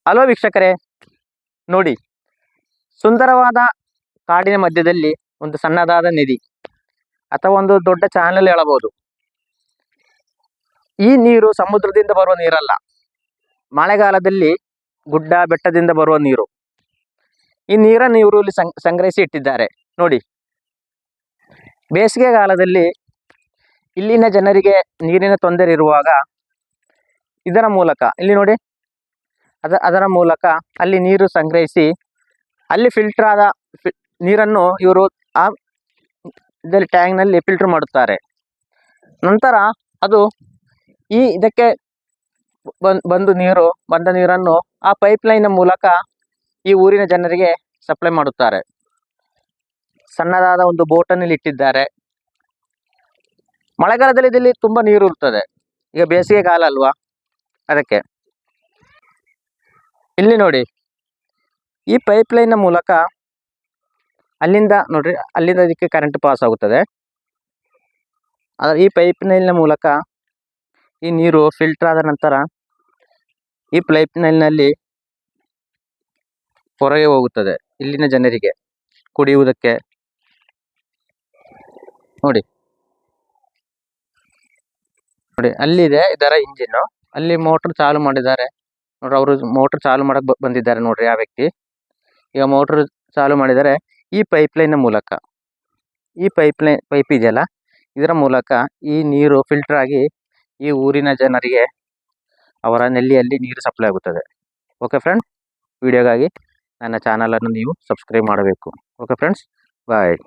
Hello ವೀಕ್ಷಕರೇ, ನೋಡಿ, ಸುಂದರವಾದ ಕಾಡಿನ ಮಧ್ಯದಲ್ಲಿ ಒಂದು ಸಣ್ಣದಾದ ನದಿ ಅಥವಾ ಒಂದು ದೊಡ್ಡ ಚಾನಲ್ ಹೇಳಬಹುದು. ಈ ನೀರು ಸಮುದ್ರದಿಂದ ಬರುವ ನೀರಲ್ಲ, ಮಳೆಗಾಲದಲ್ಲಿ ಗುಡ್ಡ ಬೆಟ್ಟದಿಂದ ಬರುವ ನೀರು. ಈ ನೀರನ್ನು ಇವರು ಇಲ್ಲಿ ಸಂಗ್ರಹಿಸಿ ಇಟ್ಟಿದ್ದಾರೆ. ನೋಡಿ, ಬೇಸಿಗೆಗಾಲದಲ್ಲಿ ಇಲ್ಲಿನ ಜನರಿಗೆ ನೀರಿನ ತೊಂದರೆ ಇರುವಾಗ ಇದರ ಮೂಲಕ, ಇಲ್ಲಿ ನೋಡಿ, ಅದರ ಮೂಲಕ ಅಲ್ಲಿ ನೀರು ಸಂಗ್ರಹಿಸಿ ಅಲ್ಲಿ ಫಿಲ್ಟರ್ ಆದ ನೀರನ್ನು ಇವರು ಆ ಇದರಲ್ಲಿ ಟ್ಯಾಂಕ್ನಲ್ಲಿ ಫಿಲ್ಟರ್ ಮಾಡುತ್ತಾರೆ. ನಂತರ ಅದು ಇದಕ್ಕೆ ಬಂದ ನೀರನ್ನು ಆ ಪೈಪ್ ಲೈನ್ ಮೂಲಕ ಈ ಊರಿನ ಜನರಿಗೆ ಸಪ್ಲೈ ಮಾಡುತ್ತಾರೆ. ಸಣ್ಣದಾದ ಒಂದು ಬೋಟನ್ನು ಇಟ್ಟಿದ್ದಾರೆ. ಮಳೆಗಾಲದಲ್ಲಿ ಇದರಲ್ಲಿ ತುಂಬಾ ನೀರು ಇರುತ್ತದೆ, ಈಗ ಬೇಸಿಗೆ ಕಾಲ ಅಲ್ವಾ, ಅದಕ್ಕೆ. ಇಲ್ಲಿ ನೋಡಿ, ಈ ಪೈಪ್ ಲೈನ್ ಮೂಲಕ ಅಲ್ಲಿಂದ ನೋಡ್ರಿ, ಅಲ್ಲಿಂದ ಇದಕ್ಕೆ ಕರೆಂಟ್ ಪಾಸ್ ಆಗುತ್ತದೆ. ಈ ಪೈಪ್ ಲೈನ್ ಮೂಲಕ ಈ ನೀರು ಫಿಲ್ಟರ್ ಆದ ನಂತರ ಈ ಪೈಪ್ ಲೈನ್ನಲ್ಲಿ ಹೊರಗೆ ಹೋಗುತ್ತದೆ ಇಲ್ಲಿನ ಜನರಿಗೆ ಕುಡಿಯುವುದಕ್ಕೆ. ನೋಡಿ, ಅಲ್ಲಿದೆ ಇದರ ಇಂಜಿನ್. ಅಲ್ಲಿ ಮೋಟರ್ ಚಾಲು ಮಾಡಿದ್ದಾರೆ ನೋಡ್ರಿ. ಅವರು ಮೋಟರ್ ಚಾಲು ಮಾಡಕ್ ಬಂದಿದ್ದಾರೆ ನೋಡ್ರಿ ಆ ವ್ಯಕ್ತಿ. ಈಗ ಮೋಟರ್ ಚಾಲು ಮಾಡಿದರೆ ಈ ಪೈಪ್ ಲೈನ್ ಮೂಲಕ, ಈ ಪೈಪ್ ಇದೆಯಲ್ಲ, ಇದರ ಮೂಲಕ ಈ ನೀರು ಫಿಲ್ಟರ್ ಆಗಿ ಈ ಊರಿನ ಜನರಿಗೆ ಅವರ ನೆಲ್ಲಿಯಲ್ಲಿ ನೀರು ಸಪ್ಲೈ ಆಗುತ್ತದೆ. ಓಕೆ ಫ್ರೆಂಡ್ಸ್, ವಿಡಿಯೋಗಾಗಿ ನನ್ನ ಚಾನಲನ್ನು ನೀವು ಸಬ್ಸ್ಕ್ರೈಬ್ ಮಾಡಬೇಕು. ಓಕೆ ಫ್ರೆಂಡ್ಸ್, ಬಾಯ್.